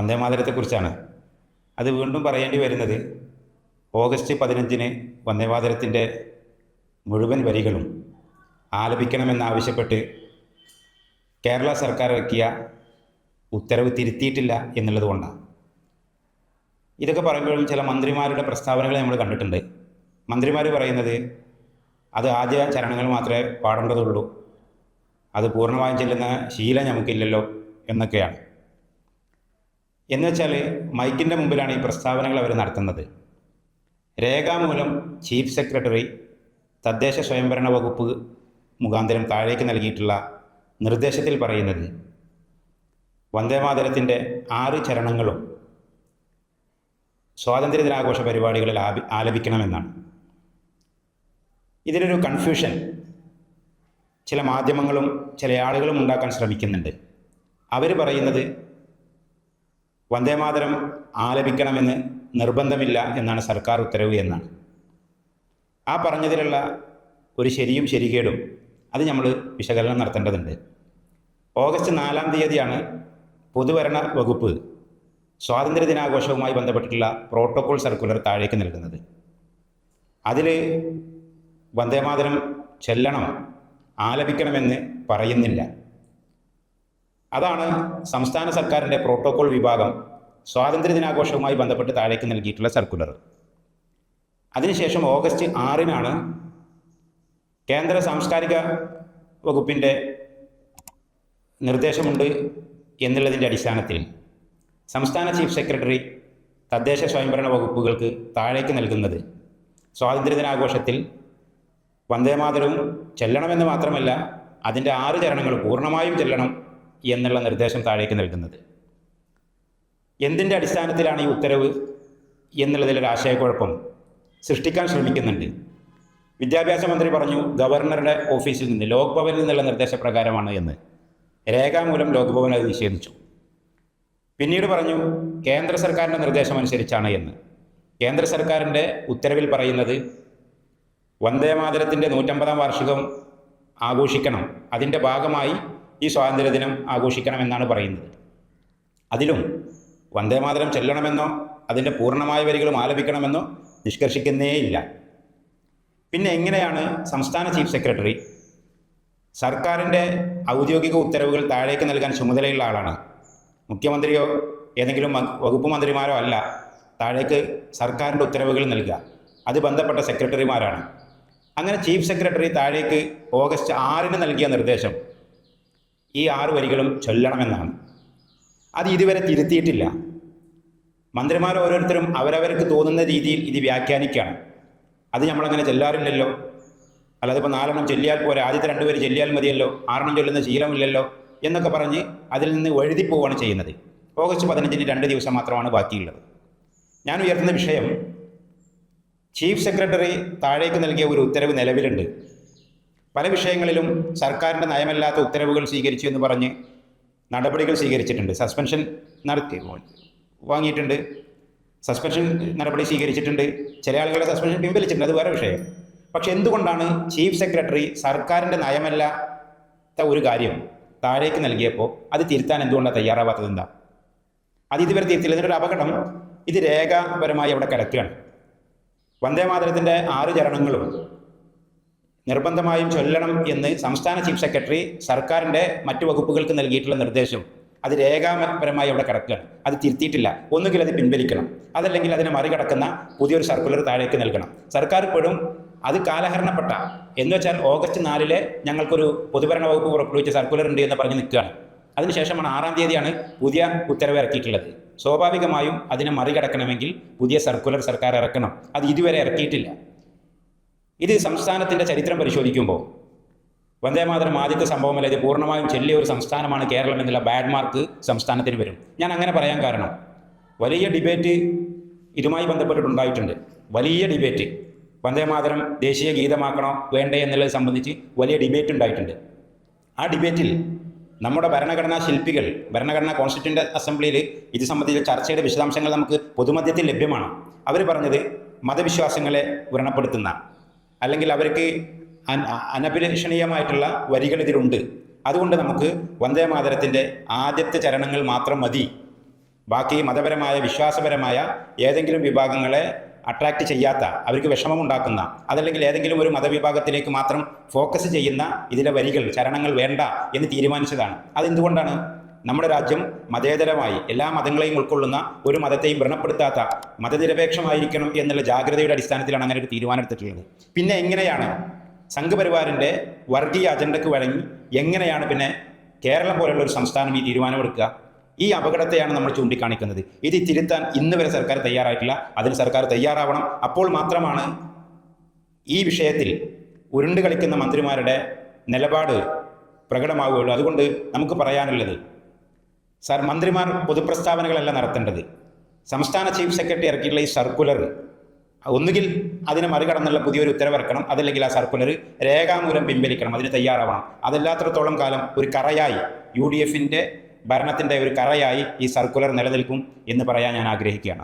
വന്ദേമാതരത്തെക്കുറിച്ചാണ്. അത് വീണ്ടും പറയേണ്ടി വരുന്നത് ഓഗസ്റ്റ് 15-ന് വന്ദേമാതരത്തിൻ്റെ മുഴുവൻ വരികളും ആലപിക്കണമെന്നാവശ്യപ്പെട്ട് കേരള സർക്കാർ ഇറക്കിയ ഉത്തരവ് തിരുത്തിയിട്ടില്ല എന്നുള്ളത് കൊണ്ടാണ്. ഇതൊക്കെ പറയുമ്പോഴും ചില മന്ത്രിമാരുടെ പ്രസ്താവനകൾ നമ്മൾ കണ്ടിട്ടുണ്ട്. മന്ത്രിമാർ പറയുന്നത് അത് ആദ്യ ചരണങ്ങൾ മാത്രമേ പാടേണ്ടതുള്ളൂ, അത് പൂർണ്ണമായും ചെല്ലുന്ന ശീലം നമുക്കില്ലല്ലോ എന്നൊക്കെയാണ്. എന്നുവെച്ചാൽ മൈക്കിൻ്റെ മുമ്പിലാണ് ഈ പ്രസ്താവനകൾ അവർ നടത്തുന്നത്. രേഖാമൂലം ചീഫ് സെക്രട്ടറി തദ്ദേശ സ്വയംഭരണ വകുപ്പ് മുഖാന്തരം താഴേക്ക് നൽകിയിട്ടുള്ള നിർദ്ദേശത്തിൽ പറയുന്നത് വന്ദേമാതരത്തിൻ്റെ 6 ചരണങ്ങളും സ്വാതന്ത്ര്യദിനാഘോഷ പരിപാടികളിൽ ആലപിക്കണമെന്നാണ്. ഇതിനൊരു കൺഫ്യൂഷൻ ചില മാധ്യമങ്ങളും ചില ആളുകളും ഉണ്ടാക്കാൻ ശ്രമിക്കുന്നുണ്ട്. അവർ പറയുന്നത് വന്ദേമാതരം ആലപിക്കണമെന്ന് നിർബന്ധമില്ല എന്നാണ് സർക്കാർ ഉത്തരവ് എന്നാണ്. ആ പറഞ്ഞതിലുള്ള ഒരു ശരിയും ശരികേടും അത് നമ്മൾ വിശകലനം നടത്തേണ്ടതുണ്ട്. ഓഗസ്റ്റ് 4-ാം തീയതിയാണ് പൊതുഭരണ വകുപ്പ് സ്വാതന്ത്ര്യദിനാഘോഷവുമായി ബന്ധപ്പെട്ടിട്ടുള്ള പ്രോട്ടോകോൾ സർക്കുലർ താഴേക്ക് നൽകുന്നത്. അതിൽ വന്ദേമാതരം ചെല്ലണം, ആലപിക്കണമെന്ന് പറയുന്നില്ല. അതാണ് സംസ്ഥാന സർക്കാരിൻ്റെ പ്രോട്ടോകോൾ വിഭാഗം സ്വാതന്ത്ര്യദിനാഘോഷവുമായി ബന്ധപ്പെട്ട് താഴേക്ക് നൽകിയിട്ടുള്ള സർക്കുലർ. അതിനുശേഷം ഓഗസ്റ്റ് 6-നാണ് കേന്ദ്ര സാംസ്കാരിക വകുപ്പിൻ്റെ നിർദ്ദേശമുണ്ട് എന്നുള്ളതിൻ്റെ അടിസ്ഥാനത്തിൽ സംസ്ഥാന ചീഫ് സെക്രട്ടറി തദ്ദേശ സ്വയംഭരണ വകുപ്പുകൾക്ക് താഴേക്ക് നൽകുന്നത് സ്വാതന്ത്ര്യദിനാഘോഷത്തിൽ വന്ദേമാതരവും ചെല്ലണമെന്ന് മാത്രമല്ല അതിൻ്റെ 6 ചരണങ്ങൾ പൂർണ്ണമായും ചെല്ലണം എന്നുള്ള നിർദ്ദേശം താഴേക്ക് നൽകുന്നത്. എന്തിൻ്റെ അടിസ്ഥാനത്തിലാണ് ഈ ഉത്തരവ് എന്നുള്ളതിലൊരു ആശയക്കുഴപ്പം സൃഷ്ടിക്കാൻ ശ്രമിക്കുന്നുണ്ട്. വിദ്യാഭ്യാസ മന്ത്രി പറഞ്ഞു ഗവർണറുടെ ഓഫീസിൽ നിന്ന് ലോക് ഭവനിൽ നിന്നുള്ള നിർദ്ദേശപ്രകാരമാണ് എന്ന്. രേഖാമൂലം ലോക് ഭവൻ അത് നിഷേധിച്ചു. പിന്നീട് പറഞ്ഞു കേന്ദ്ര സർക്കാരിൻ്റെ നിർദ്ദേശമനുസരിച്ചാണ് എന്ന്. കേന്ദ്ര സർക്കാരിൻ്റെ ഉത്തരവിൽ പറയുന്നത് വന്ദേമാതരത്തിൻ്റെ 150-ാം വാർഷികം ആഘോഷിക്കണം, അതിൻ്റെ ഭാഗമായി ഈ സ്വാതന്ത്ര്യദിനം ആഘോഷിക്കണമെന്നാണ് പറയുന്നത്. അതിലും വന്ദേമാതരം ചെല്ലണമെന്നോ അതിൻ്റെ പൂർണ്ണമായ വരികളും ആലപിക്കണമെന്നോ നിഷ്കർഷിക്കുന്നേയില്ല. പിന്നെ എങ്ങനെയാണ് സംസ്ഥാന ചീഫ് സെക്രട്ടറി സർക്കാരിൻ്റെ ഔദ്യോഗിക ഉത്തരവുകൾ താഴേക്ക് നൽകാൻ ചുമതലയുള്ള ആളാണ്, മുഖ്യമന്ത്രിയോ ഏതെങ്കിലും വകുപ്പ് മന്ത്രിമാരോ അല്ല താഴേക്ക് സർക്കാരിൻ്റെ ഉത്തരവുകൾ നൽകുക, അത് ബന്ധപ്പെട്ട സെക്രട്ടറിമാരാണ്. അങ്ങനെ ചീഫ് സെക്രട്ടറി താഴേക്ക് ഓഗസ്റ്റ് 6-ന് നൽകിയ നിർദ്ദേശം ഈ 6 വരികളും ചൊല്ലണമെന്നാണ്. അത് ഇതുവരെ തിരുത്തിയിട്ടില്ല. മന്ത്രിമാർ ഓരോരുത്തരും അവരവർക്ക് തോന്നുന്ന രീതിയിൽ ഇത് വ്യാഖ്യാനിക്കുകയാണ്. അത് നമ്മളങ്ങനെ ചെല്ലാറില്ലല്ലോ, അല്ലാതെ ഇപ്പോൾ 4 ചൊല്ലിയാൽ പോരെ, ആദ്യത്തെ 2 വരി ചൊല്ലിയാൽ മതിയല്ലോ, 6 ചൊല്ലുന്ന ശീലമില്ലല്ലോ എന്നൊക്കെ പറഞ്ഞ് അതിൽ നിന്ന് വഴുതിപ്പോവുകയാണ് ചെയ്യുന്നത്. ഓഗസ്റ്റ് 15-ന് 2 ദിവസം മാത്രമാണ് ബാക്കിയുള്ളത്. ഞാൻ ഉയർത്തുന്ന വിഷയം, ചീഫ് സെക്രട്ടറി താഴേക്ക് നൽകിയ ഒരു ഉത്തരവ് നിലവിലുണ്ട്. പല വിഷയങ്ങളിലും സർക്കാരിൻ്റെ നയമല്ലാത്ത ഉത്തരവുകൾ സ്വീകരിച്ചു എന്ന് പറഞ്ഞ് നടപടികൾ സ്വീകരിച്ചിട്ടുണ്ട്. സസ്പെൻഷൻ വാങ്ങിയിട്ടുണ്ട്, സസ്പെൻഷൻ നടപടി സ്വീകരിച്ചിട്ടുണ്ട്, ചില ആളുകളെ സസ്പെൻഷൻ പിൻവലിച്ചിട്ടുണ്ട്, അത് വേറെ വിഷയം. പക്ഷെ എന്തുകൊണ്ടാണ് ചീഫ് സെക്രട്ടറി സർക്കാരിൻ്റെ നയമല്ലാത്ത ഒരു കാര്യം താഴേക്ക് നൽകിയപ്പോൾ അത് തിരുത്താൻ എന്തുകൊണ്ടാണ് തയ്യാറാവാത്തത്? എന്താ അത് ഇതുവരെ തിരുത്തില്ല? ഇതിനൊരു അപകടം, ഇത് രേഖാപരമായി അവിടെ കിടക്കുകയാണ്. വന്ദേമാതരത്തിൻ്റെ 6 ചരണങ്ങളും നിർബന്ധമായും ചൊല്ലണം എന്ന് സംസ്ഥാന ചീഫ് സെക്രട്ടറി സർക്കാരിൻ്റെ മറ്റു വകുപ്പുകൾക്ക് നൽകിയിട്ടുള്ള നിർദ്ദേശം അത് രേഖാപരമായി അവിടെ കിടക്കുകയാണ്. അത് തിരുത്തിയിട്ടില്ല. ഒന്നുകിൽ അത് പിൻവലിക്കണം, അതല്ലെങ്കിൽ അതിനെ മറികടക്കുന്ന പുതിയൊരു സർക്കുലർ താഴേക്ക് നൽകണം. സർക്കാർ ഇപ്പോഴും അത് കാലഹരണപ്പെട്ട എന്ന് വെച്ചാൽ ഓഗസ്റ്റ് 4-ലെ ഞങ്ങൾക്കൊരു പൊതുഭരണ വകുപ്പ് പുറപ്പെടുവിച്ച സർക്കുലർ ഉണ്ട് എന്ന് പറഞ്ഞ് നിൽക്കുകയാണ്. അതിനുശേഷമാണ് 6-ാം തീയതിയാണ് പുതിയ ഉത്തരവ് ഇറക്കിയിട്ടുള്ളത്. സ്വാഭാവികമായും അതിനെ മറികടക്കണമെങ്കിൽ പുതിയ സർക്കുലർ സർക്കാർ ഇറക്കണം. അത് ഇതുവരെ ഇറക്കിയിട്ടില്ല. ഇത് സംസ്ഥാനത്തിൻ്റെ ചരിത്രം പരിശോധിക്കുമ്പോൾ വന്ദേമാതരം ആദ്യത്തെ സംഭവമല്ല, ഇത് പൂർണ്ണമായും ചെല്ലിയ ഒരു സംസ്ഥാനമാണ് കേരളം എന്നുള്ള ബാഡ് മാർക്ക് സംസ്ഥാനത്തിന് വരും. ഞാൻ അങ്ങനെ പറയാൻ കാരണം വലിയ ഡിബേറ്റ് ഇതുമായി ബന്ധപ്പെട്ടിട്ടുണ്ടായിട്ടുണ്ട്. വലിയ ഡിബേറ്റ്, വന്ദേമാതരം ദേശീയ ഗീതമാക്കണോ വേണ്ടേ എന്നുള്ളത് സംബന്ധിച്ച് വലിയ ഡിബേറ്റ് ഉണ്ടായിട്ടുണ്ട്. ആ ഡിബേറ്റിൽ നമ്മുടെ ഭരണഘടനാ ശില്പികൾ, ഭരണഘടനാ കോൺസ്റ്റിറ്റ്യൂൻ്റ് അസംബ്ലിയിൽ ഇത് സംബന്ധിച്ച ചർച്ചയുടെ വിശദാംശങ്ങൾ നമുക്ക് പൊതുമധ്യത്തിൽ ലഭ്യമാണ്. അവർ പറഞ്ഞത് മതവിശ്വാസങ്ങളെ വ്രണപ്പെടുത്തുന്ന അല്ലെങ്കിൽ അവർക്ക് അനഭിലഷണീയമായിട്ടുള്ള വരികൾ ഇതിലുണ്ട്, അതുകൊണ്ട് നമുക്ക് വന്ദേമാതരത്തിൻ്റെ ആദ്യത്തെ ചരണങ്ങൾ മാത്രം മതി ബാക്കി മതപരമായ വിശ്വാസപരമായ ഏതെങ്കിലും വിഭാഗങ്ങളെ അട്രാക്റ്റ് ചെയ്യാത്ത, അവർക്ക് വിഷമമുണ്ടാക്കുന്ന, അതല്ലെങ്കിൽ ഏതെങ്കിലും ഒരു മതവിഭാഗത്തിലേക്ക് മാത്രം ഫോക്കസ് ചെയ്യുന്ന ഇതിലെ വരികൾ, ചരണങ്ങൾ വേണ്ട എന്ന് തീരുമാനിച്ചതാണ്. അതെന്തുകൊണ്ടാണ്? നമ്മുടെ രാജ്യം മതേതരമായി എല്ലാ മതങ്ങളെയും ഉൾക്കൊള്ളുന്ന, ഒരു മതത്തെയും വ്രണപ്പെടുത്താത്ത, മതനിരപേക്ഷമായിരിക്കണം എന്നുള്ള ജാഗ്രതയുടെ അടിസ്ഥാനത്തിലാണ് അങ്ങനെ ഒരു തീരുമാനം എടുത്തിട്ടുള്ളത്. പിന്നെ എങ്ങനെയാണ് സംഘപരിവാറിൻ്റെ വർഗീയ അജണ്ടയ്ക്ക് വഴങ്ങി എങ്ങനെയാണ് പിന്നെ കേരളം പോലുള്ള ഒരു സംസ്ഥാനം ഈ തീരുമാനമെടുക്കുക? ഈ അപകടത്തെയാണ് നമ്മൾ ചൂണ്ടിക്കാണിക്കുന്നത്. ഇത് തിരുത്താൻ ഇന്ന് വരെ സർക്കാർ തയ്യാറായിട്ടില്ല. അതിന് സർക്കാർ തയ്യാറാവണം. അപ്പോൾ മാത്രമാണ് ഈ വിഷയത്തിൽ ഉരുണ്ട് കളിക്കുന്ന മന്ത്രിമാരുടെ നിലപാട് പ്രകടമാവുകയുള്ളൂ. അതുകൊണ്ട് നമുക്ക് പറയാനുള്ളത്, മന്ത്രിമാർ പൊതുപ്രസ്താവനകളല്ല നടത്തേണ്ടത്. സംസ്ഥാന ചീഫ് സെക്രട്ടറി ഇറക്കിയിട്ടുള്ള ഈ സർക്കുലർ ഒന്നുകിൽ അതിനെ മറികടന്നുള്ള പുതിയൊരു ഉത്തരവിറക്കണം, അതല്ലെങ്കിൽ ആ സർക്കുലർ രേഖാമൂലം പിൻവലിക്കണം. അതിന് തയ്യാറാവണം. അതല്ലാത്തിടത്തോളം കാലം ഒരു കറയായി, UDFൻ്റെ ഭരണത്തിൻ്റെ ഒരു കറയായി ഈ സർക്കുലർ നിലനിൽക്കും എന്ന് പറയാൻ ഞാൻ ആഗ്രഹിക്കുകയാണ്.